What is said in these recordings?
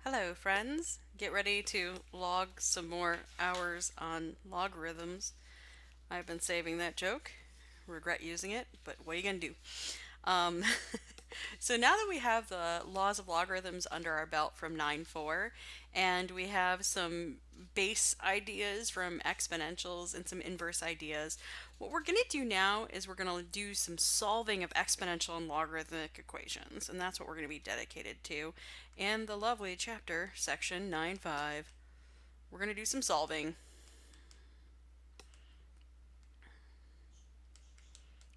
Hello, friends. Get ready to log some more hours on logarithms. I've been saving that joke. Regret using it, but what are you going to do? Um, so now that we have the laws of logarithms under our belt from 9.4, and we have some base ideas from exponentials and some inverse ideas, what we're going to do now is we're going to do some solving of exponential and logarithmic equations, and that's what we're going to be dedicated to in the lovely chapter, section 9.5. We're going to do some solving.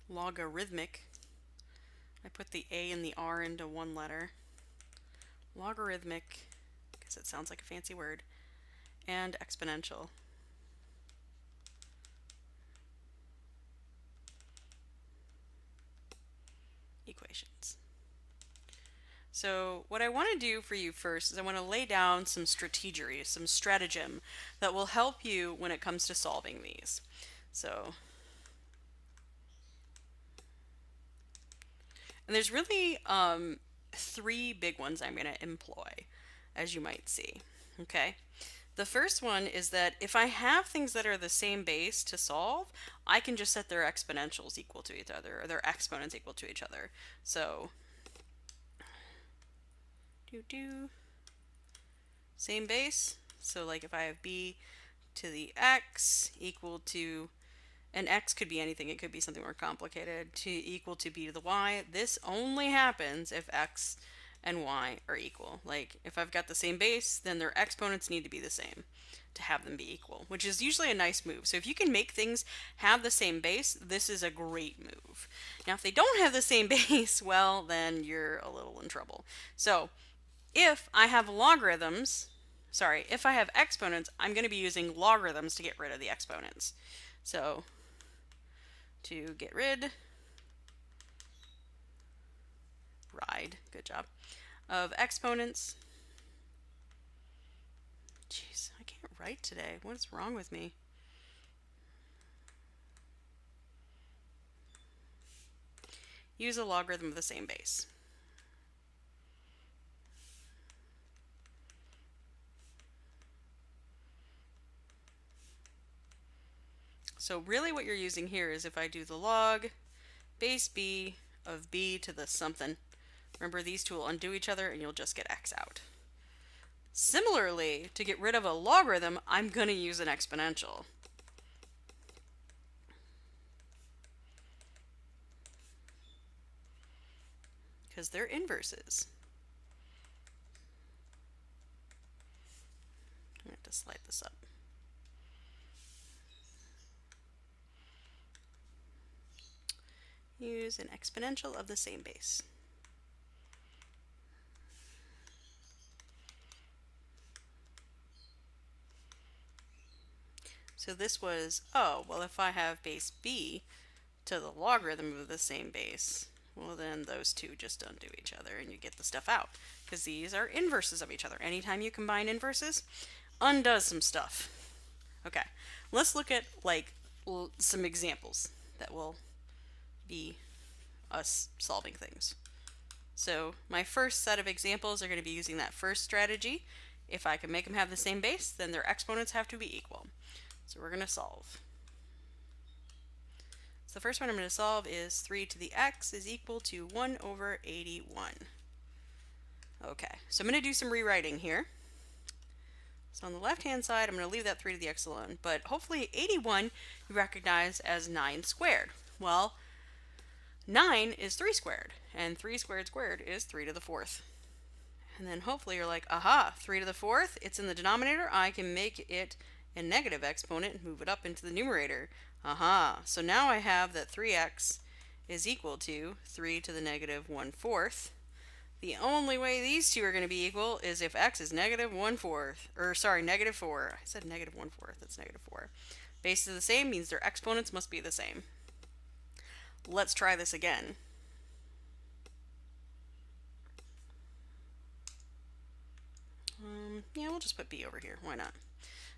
Logarithmic. I put the A and the R into one letter. Logarithmic, because it sounds like a fancy word, and exponential. Equations. So what I want to do for you first is I want to lay down some strategery, some stratagem that will help you when it comes to solving these. So, and there's really three big ones I'm going to employ, as you might see. Okay. The first one is that if I have things that are the same base to solve, I can just set their exponentials equal to each other, or their exponents equal to each other. So, same base. So like if I have b to the x equal to, and x could be anything, it could be something more complicated, to equal to b to the y. This only happens if x and y are equal. Like if I've got the same base, then their exponents need to be the same to have them be equal, which is usually a nice move. So if you can make things have the same base, this is a great move. Now if they don't have the same base, well, then you're a little in trouble. So if I have logarithms, sorry, if I have exponents, I'm going to be using logarithms to get rid of the exponents. So to get rid, good job, of exponents. Jeez, I can't write today. What is wrong with me? Use a logarithm of the same base. So really what you're using here is if I do the log base b of b to the something, remember these two will undo each other and you'll just get x out. Similarly, to get rid of a logarithm, I'm going to use an exponential. Because they're inverses. I'm going to slide this up. Use an exponential of the same base. So this was, oh, well, if I have base b to the logarithm of the same base, well, then those two just undo each other and you get the stuff out, because these are inverses of each other. Anytime you combine inverses, undoes some stuff. Okay, let's look at like some examples that will be us solving things. So my first set of examples are going to be using that first strategy. If I can make them have the same base, then their exponents have to be equal. So we're going to solve. So the first one I'm going to solve is 3 to the x is equal to 1 over 81. Okay, so I'm going to do some rewriting here. So on the left-hand side, I'm going to leave that 3 to the x alone, but hopefully 81 you recognize as 9 squared. Well, 9 is 3 squared, and 3 squared squared is 3 to the 4th. And then hopefully you're like, aha, 3 to the 4th, it's in the denominator, I can make it a negative exponent and move it up into the numerator. Aha, so now I have that 3x is equal to 3 to the negative 1/4. The only way these two are going to be equal is if x is negative 1/4, or sorry, negative 4. I said negative 1/4, that's negative 4. Bases are the same means their exponents must be the same. Let's try this again. Yeah, we'll just put b over here. Why not?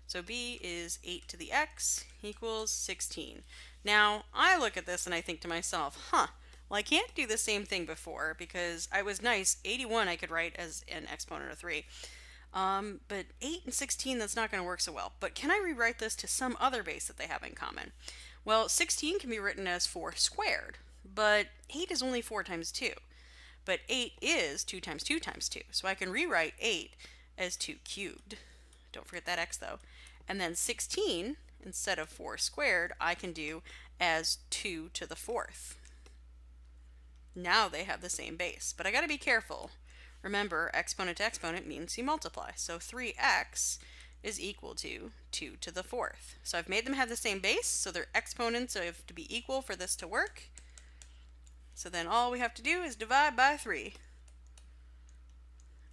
So b is 8 to the x equals 16. Now, I look at this and I think to myself, well, I can't do the same thing before because I was nice. 81 I could write as an exponent of 3. But 8 and 16, that's not going to work so well. But can I rewrite this to some other base that they have in common? Well, 16 can be written as 4 squared, but 8 is only 4 times 2. But 8 is 2 times 2 times 2. So I can rewrite 8 as 2 cubed. Don't forget that x though. And then 16, instead of 4 squared, I can do as 2 to the 4th. Now they have the same base, but I got to be careful. Remember, exponent to exponent means you multiply. So 3x is equal to 2 to the 4th. So I've made them have the same base, so their exponents have to be equal for this to work. So then all we have to do is divide by 3.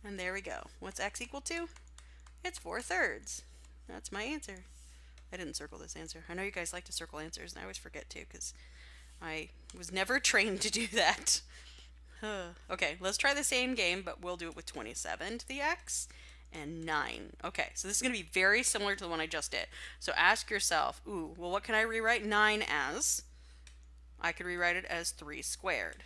And there we go. What's x equal to? It's 4/3. That's my answer. I didn't circle this answer. I know you guys like to circle answers, and I always forget to because I was never trained to do that. Okay, let's try the same game, but we'll do it with 27 to the x and 9. Okay, so this is going to be very similar to the one I just did. So ask yourself, ooh, well, what can I rewrite 9 as? I could rewrite it as 3 squared.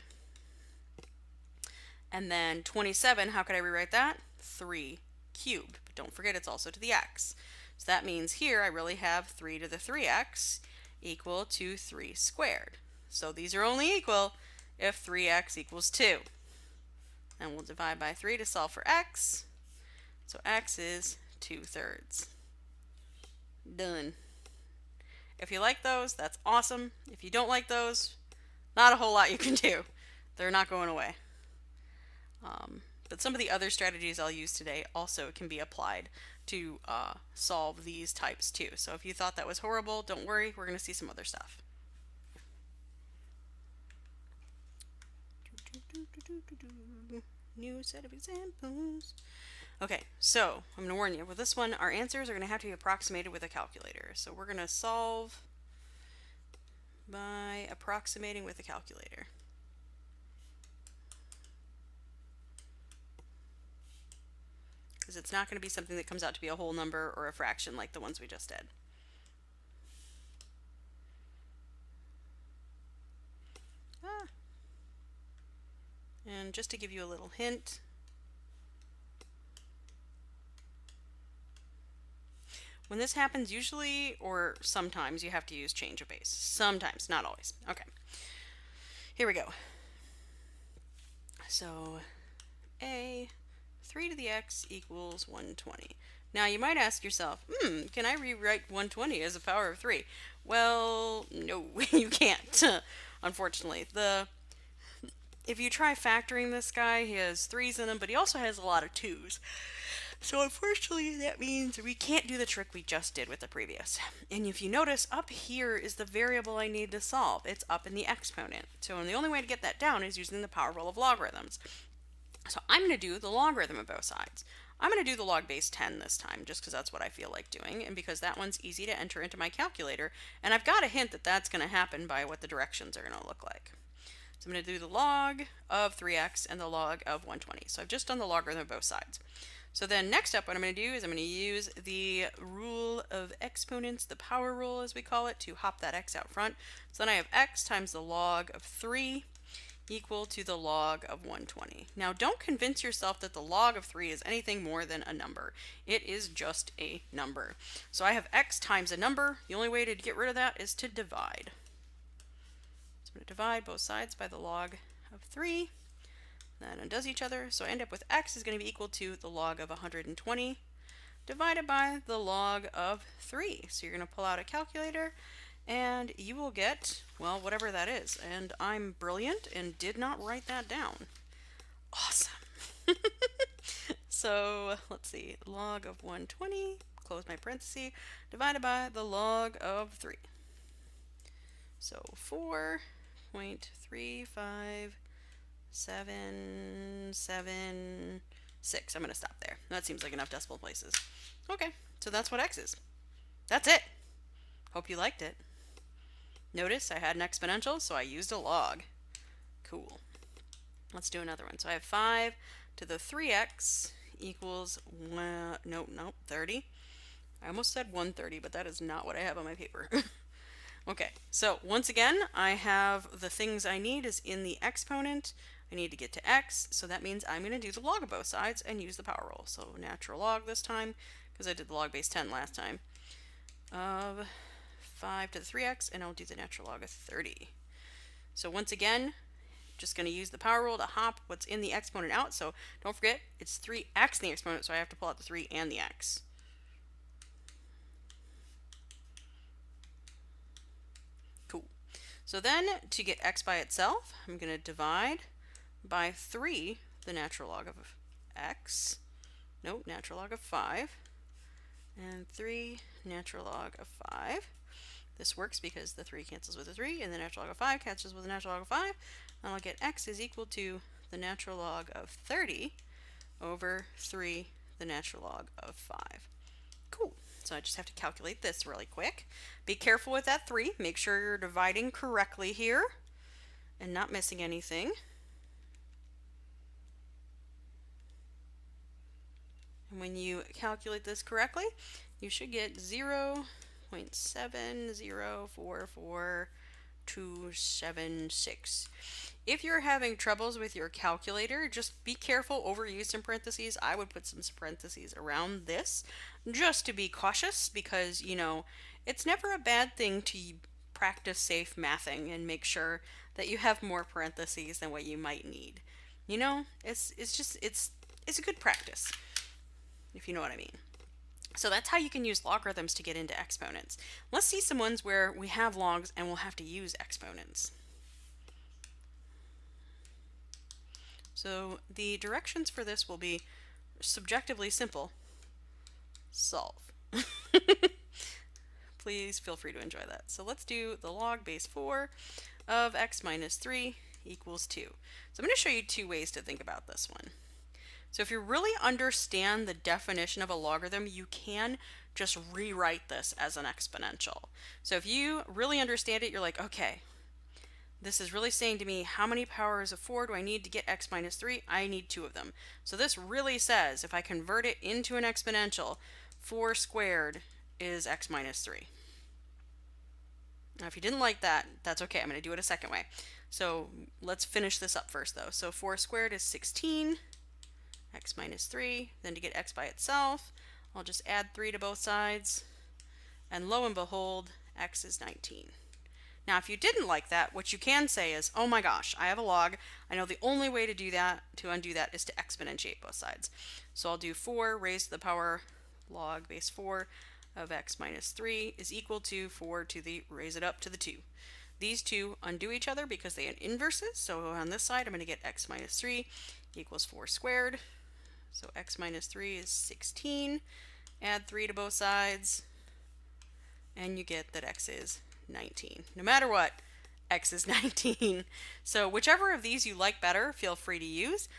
And then 27, how could I rewrite that? 3 cubed. But don't forget it's also to the x. So that means here I really have 3 to the 3x equal to 3 squared. So these are only equal if 3x equals 2. And we'll divide by 3 to solve for x. So x is 2/3. Done. If you like those, that's awesome. If you don't like those, not a whole lot you can do. They're not going away. But some of the other strategies I'll use today also can be applied to solve these types too. So if you thought that was horrible, don't worry, we're going to see some other stuff. New set of examples. Okay, so I'm going to warn you, with this one, our answers are going to have to be approximated with a calculator. So we're going to solve by approximating with a calculator. Because it's not going to be something that comes out to be a whole number or a fraction like the ones we just did. And just to give you a little hint, when this happens, usually or sometimes you have to use change of base. Sometimes, not always. Okay, here we go. So a 3 to the x equals 120. Now you might ask yourself, can I rewrite 120 as a power of 3? Well, no, you can't, unfortunately. If you try factoring this guy, he has 3's in him, but he also has a lot of 2's. So unfortunately, that means we can't do the trick we just did with the previous. And if you notice, up here is the variable I need to solve. It's up in the exponent. So the only way to get that down is using the power rule of logarithms. So I'm going to do the logarithm of both sides. I'm going to do the log base 10 this time, just because that's what I feel like doing, and because that one's easy to enter into my calculator, and I've got a hint that that's going to happen by what the directions are going to look like. So I'm going to do the log of 3x and the log of 120. So I've just done the logarithm of both sides. So then next up, what I'm going to do is I'm going to use the rule of exponents, the power rule as we call it, to hop that x out front. So then I have x times the log of 3 equal to the log of 120. Now don't convince yourself that the log of 3 is anything more than a number. It is just a number. So I have x times a number. The only way to get rid of that is to divide. So I'm going to divide both sides by the log of 3. That undoes each other. So I end up with x is going to be equal to the log of 120 divided by the log of 3. So you're going to pull out a calculator and you will get, well, whatever that is. And I'm brilliant and did not write that down. Awesome. So let's see, log of 120, close my parenthesis, divided by the log of 3. So 4.35776. I'm going to stop there. That seems like enough decimal places. Okay, so that's what x is. That's it. Hope you liked it. Notice I had an exponential, so I used a log. Cool. Let's do another one. So I have 5 to the 3x equals, nope, 30. I almost said 130, but that is not what I have on my paper. Okay, so once again, I have the things I need is in the exponent. I need to get to x, so that means I'm going to do the log of both sides and use the power rule. So natural log this time, because I did the log base 10 last time, of 5 to the 3x, and I'll do the natural log of 30. So once again, just going to use the power rule to hop what's in the exponent out. So don't forget, it's 3x in the exponent, so I have to pull out the 3 and the x. Cool. So then to get x by itself, I'm going to divide by 3 the natural log of x. Nope, natural log of 5. And 3 natural log of 5. This works because the 3 cancels with the 3, and the natural log of 5 cancels with the natural log of 5. And I'll get x is equal to the natural log of 30 over 3 the natural log of 5. Cool. So I just have to calculate this really quick. Be careful with that 3. Make sure you're dividing correctly here and not missing anything. And when you calculate this correctly, you should get 0.7044276. If you're having troubles with your calculator, just be careful, overuse some parentheses. I would put some parentheses around this just to be cautious, because, you know, it's never a bad thing to practice safe mathing and make sure that you have more parentheses than what you might need. You know, it's a good practice, if you know what I mean. So that's how you can use logarithms to get into exponents. Let's see some ones where we have logs and we'll have to use exponents. So the directions for this will be subjectively simple. Solve. Please feel free to enjoy that. So let's do the log base 4 of x minus 3 equals 2. So I'm going to show you 2 ways to think about this one. So if you really understand the definition of a logarithm, you can just rewrite this as an exponential. So if you really understand it, you're like, okay, this is really saying to me, how many powers of 4 do I need to get x minus 3? I need 2 of them. So this really says, if I convert it into an exponential, 4 squared is x minus 3. Now if you didn't like that, that's okay. I'm going to do it a second way. So let's finish this up first though. So 4 squared is 16. X minus 3. Then to get x by itself, I'll just add 3 to both sides, and lo and behold, x is 19. Now if you didn't like that, what you can say is, oh my gosh, I have a log. I know the only way to do that, to undo that, is to exponentiate both sides. So I'll do 4 raised to the power log base 4 of x minus 3 is equal to 4 to the raise it up to the 2. These two undo each other because they have inverses. So on this side, I'm going to get x minus 3 equals 4 squared. So x minus 3 is 16. Add 3 to both sides, and you get that x is 19. No matter what, x is 19. So whichever of these you like better, feel free to use.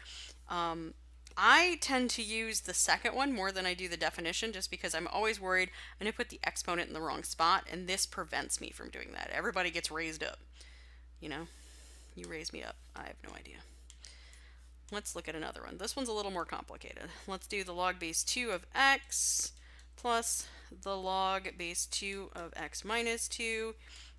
I tend to use the second one more than I do the definition, just because I'm always worried I'm going to put the exponent in the wrong spot, and this prevents me from doing that. Everybody gets raised up. You know, you raise me up. I have no idea. Let's look at another one. This one's a little more complicated. Let's do the log base 2 of x plus the log base 2 of x minus 2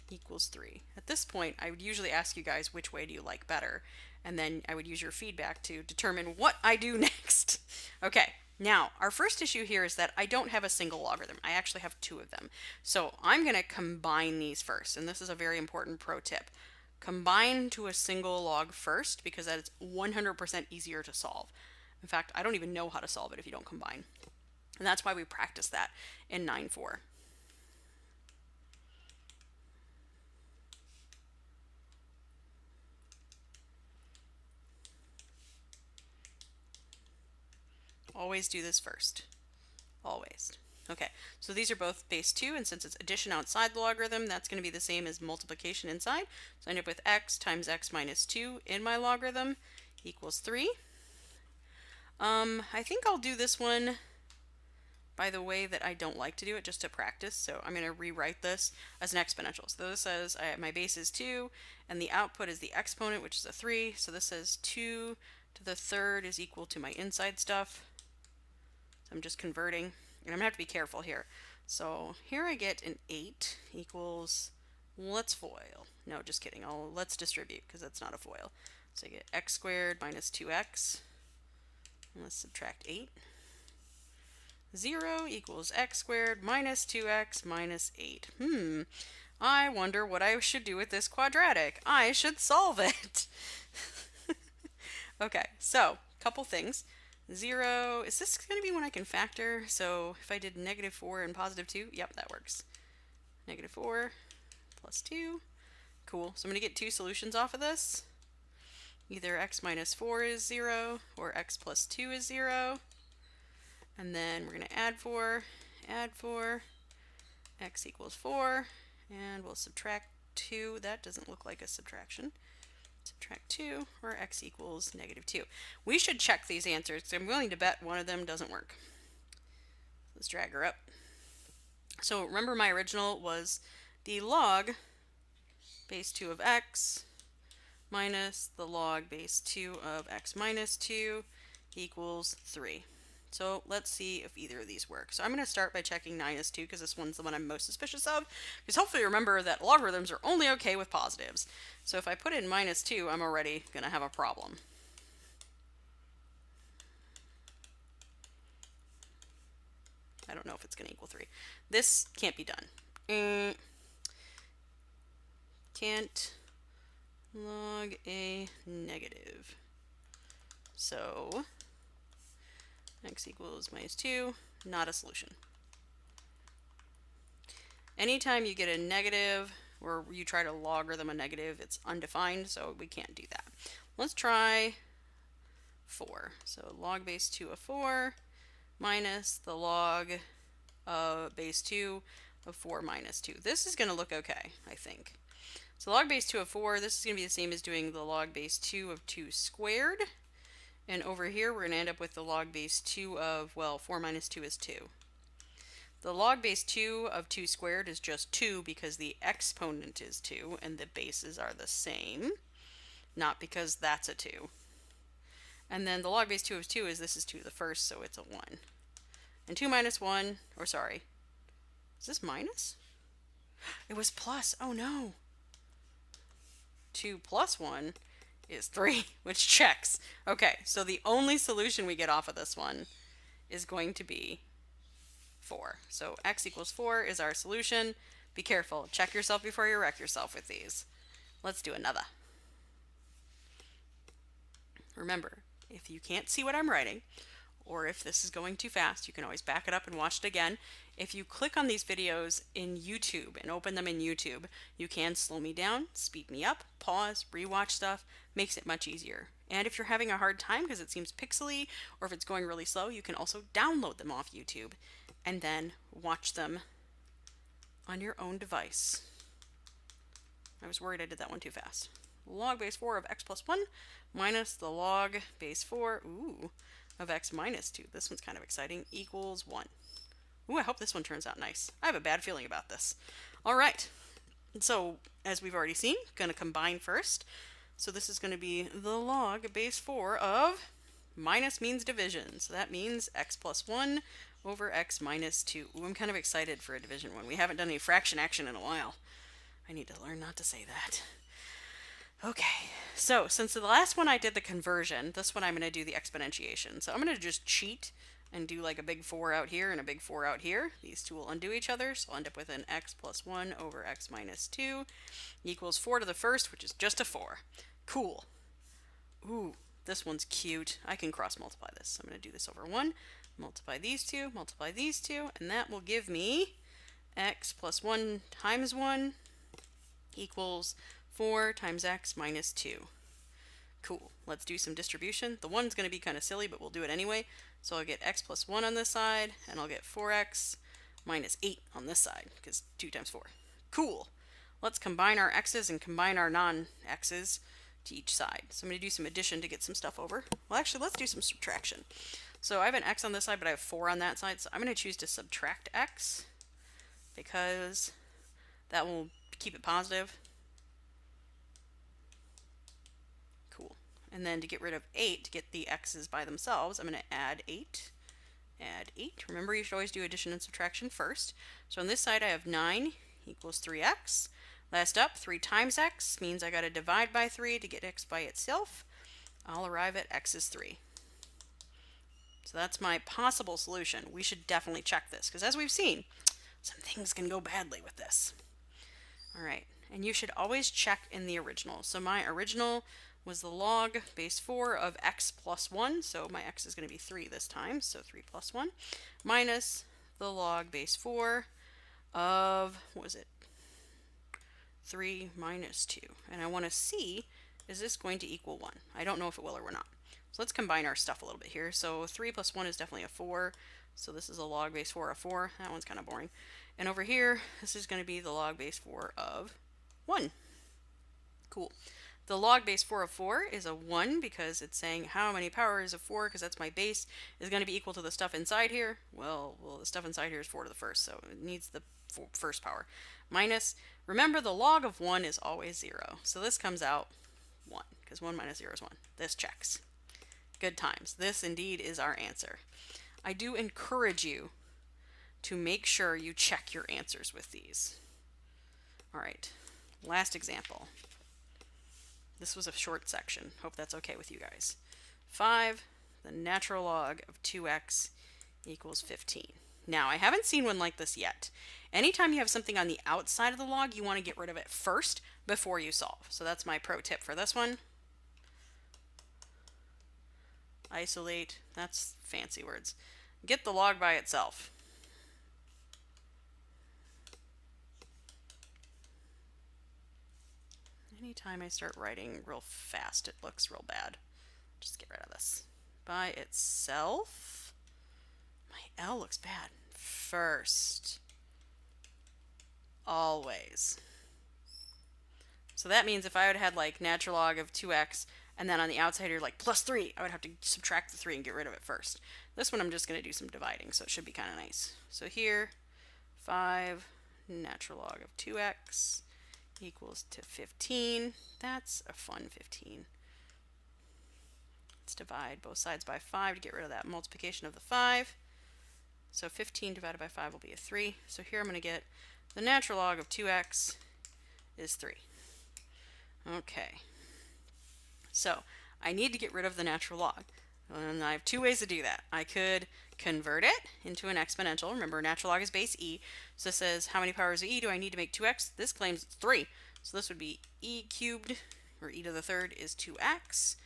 equals 3. At this point, I would usually ask you guys which way do you like better, and then I would use your feedback to determine what I do next. Okay, now our first issue here is that I don't have a single logarithm. I actually have 2 of them. So I'm going to combine these first, and this is a very important pro tip. Combine to a single log first, because that is 100% easier to solve. In fact, I don't even know how to solve it if you don't combine. And that's why we practice that in 9-4. Always do this first. Always. Okay, so these are both base 2, and since it's addition outside the logarithm, that's going to be the same as multiplication inside. So I end up with x times x minus 2 in my logarithm equals 3. I think I'll do this one by the way that I don't like to do it, just to practice. So I'm going to rewrite this as an exponential. So this says my base is 2, and the output is the exponent, which is a 3. So this says 2 to the third is equal to my inside stuff. So I'm just converting. And I'm going to have to be careful here. So here I get an 8 equals, let's FOIL. No, just kidding. Let's distribute, because that's not a FOIL. So I get x squared minus 2x. And let's subtract 8. 0 equals x squared minus 2x minus 8. I wonder what I should do with this quadratic. I should solve it. Okay, so a couple things. 0, is this going to be when I can factor? So if I did negative 4 and positive 2, yep, that works. Negative 4 plus 2. Cool. So I'm going to get two solutions off of this. Either x minus 4 is 0 or x plus 2 is 0. And then we're going to add 4, x equals 4, and we'll subtract 2. That doesn't look like a subtraction. Subtract 2, or x equals negative 2. We should check these answers because I'm willing to bet one of them doesn't work. Let's drag her up. So remember my original was the log base 2 of x minus the log base 2 of x minus 2 equals 3. So let's see if either of these work. So I'm going to start by checking minus 2 because this one's the one I'm most suspicious of. Because hopefully remember that logarithms are only okay with positives. So if I put in minus 2, I'm already going to have a problem. I don't know if it's going to equal 3. This can't be done. Can't log a negative. So x equals minus 2, not a solution. Anytime you get a negative or you try to logarithm a negative, it's undefined, so we can't do that. Let's try 4. So log base 2 of 4 minus the log base 2 of 4 minus 2. This is going to look okay, I think. So log base 2 of 4, this is going to be the same as doing the log base 2 of 2 squared. And over here, we're going to end up with the log base 2 of, well, 4 minus 2 is 2. The log base 2 of 2 squared is just 2 because the exponent is 2 and the bases are the same, not because that's a 2. And then the log base 2 of 2 is this is 2 to the first, so it's a 1. And 2 minus 1, or sorry, is this minus? It was plus, oh no. 2 plus 1 is 3, which checks. Okay, so the only solution we get off of this one is going to be 4. So x equals 4 is our solution. Be careful. Check yourself before you wreck yourself with these. Let's do another. Remember, if you can't see what I'm writing, or if this is going too fast, you can always back it up and watch it again. If you click on these videos in YouTube and open them in YouTube, you can slow me down, speed me up, pause, rewatch stuff, makes it much easier. And if you're having a hard time because it seems pixely or if it's going really slow, you can also download them off YouTube and then watch them on your own device. I was worried I did that one too fast. Log base 4 of x plus 1 minus the log base 4, of x minus 2. This one's kind of exciting, equals 1. I hope this one turns out nice. I have a bad feeling about this. All right. So, as we've already seen, going to combine first. So this is going to be the log base 4 of minus means division. So that means x plus 1 over x minus 2. I'm kind of excited for a division one. We haven't done any fraction action in a while. I need to learn not to say that. Okay, so since the last one I did the conversion, this one I'm going to do the exponentiation. So I'm going to just cheat and do like a big 4 out here and a big 4 out here. These two will undo each other, so I'll end up with an x plus 1 over x minus 2 equals 4 to the first, which is just a 4. Cool. This one's cute. I can cross multiply this. So I'm going to do this over 1, multiply these two, and that will give me x plus 1 times 1 equals 4 times x minus 2. Cool. Let's do some distribution. The 1's going to be kind of silly, but we'll do it anyway. So I'll get x plus 1 on this side, and I'll get 4x minus 8 on this side, because 2 times 4. Cool. Let's combine our x's and combine our non-x's to each side. So I'm going to do some addition to get some stuff over. Well, actually, let's do some subtraction. So I have an x on this side, but I have 4 on that side, so I'm going to choose to subtract x, because that will keep it positive. Cool. And then to get rid of 8, to get the x's by themselves, I'm going to add 8. Add 8. Remember, you should always do addition and subtraction first. So on this side, I have 9 equals 3x Last up, 3 times x means I got to divide by 3 to get x by itself. I'll arrive at x is 3. So that's my possible solution. We should definitely check this because as we've seen, some things can go badly with this. All right, and you should always check in the original. So my original was the log base 4 of x plus 1, so my x is going to be 3 this time, so 3 plus 1, minus the log base 4 of, what was it, 3 minus 2. And I want to see, is this going to equal 1? I don't know if it will or not. So let's combine our stuff a little bit here. So 3 plus 1 is definitely a 4, so this is a log base 4 of 4. That one's kind of boring. And over here, this is going to be the log base 4 of 1. Cool. The log base 4 of 4 is a 1 because it's saying how many powers of 4, because that's my base, is going to be equal to the stuff inside here. Well, the stuff inside here is 4 to the first, so it needs the first power. Minus, remember the log of 1 is always 0. So this comes out 1, because 1 minus 0 is 1. This checks. Good times. This indeed is our answer. I do encourage you to make sure you check your answers with these. All right, last example. This was a short section. Hope that's okay with you guys. 5, the natural log of 2x equals 15. Now, I haven't seen one like this yet. Anytime you have something on the outside of the log, you want to get rid of it first before you solve. So that's my pro tip for this one. Isolate, that's fancy words. Get the log by itself. Anytime I start writing real fast, it looks real bad. Just get rid of this. By itself. My L looks bad. First. Always. So that means if I would have had like natural log of 2x and then on the outside here like plus 3, I would have to subtract the 3 and get rid of it first. This one I'm just going to do some dividing, so it should be kind of nice. So here, 5 natural log of 2x equals to 15. That's a fun 15. Let's divide both sides by 5 to get rid of that multiplication of the 5. So 15 divided by 5 will be a 3. So here I'm going to get the natural log of 2x is 3. Okay. So I need to get rid of the natural log. And I have 2 ways to do that. I could convert it into an exponential. Remember, natural log is base e. So this says, how many powers of e do I need to make 2x? This claims it's 3. So this would be e cubed, or e to the third is 2x,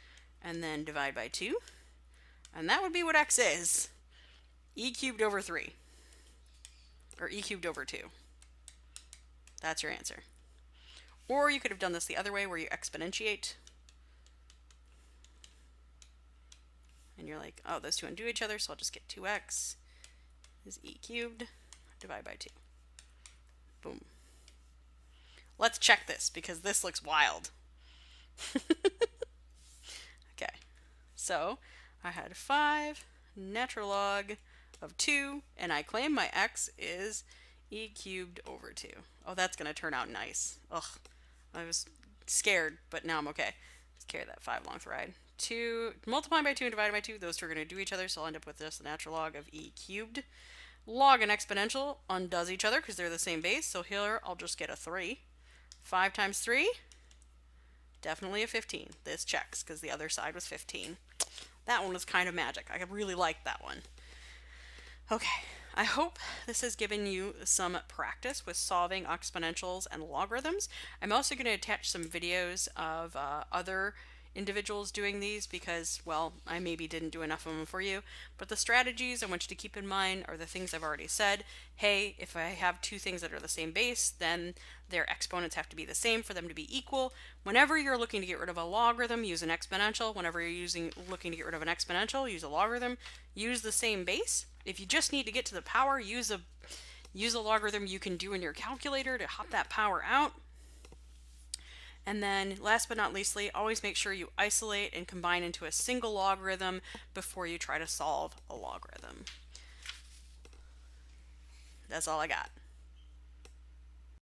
and then divide by 2. And that would be what x is. E cubed over 3. Or e cubed over 2. That's your answer. Or you could have done this the other way where you exponentiate. And you're like, oh, those two undo each other, so I'll just get 2x is e cubed, divide by 2. Boom. Let's check this because this looks wild. Okay, so I had 5 natural log of 2, and I claim my x is e cubed over 2. Oh, that's going to turn out nice. Ugh, I was scared, but now I'm okay. Let's carry that 5 along the ride. 2 multiplied by 2 and divided by 2, those two are going to do each other, so I'll end up with just the natural log of e cubed. Log and exponential undoes each other because they're the same base, so here I'll just get a 3. 5 times 3, definitely a 15. This checks because the other side was 15. That one was kind of magic. I really liked that one. Okay, I hope this has given you some practice with solving exponentials and logarithms. I'm also going to attach some videos of other individuals doing these because, well, I maybe didn't do enough of them for you, but the strategies I want you to keep in mind are the things I've already said. Hey, if I have two things that are the same base, then their exponents have to be the same for them to be equal. Whenever you're looking to get rid of a logarithm, use an exponential. Whenever you're looking to get rid of an exponential, use a logarithm. Use the same base. If you just need to get to the power, use a logarithm you can do in your calculator to hop that power out. And then last but not leastly, always make sure you isolate and combine into a single logarithm before you try to solve a logarithm. That's all I got.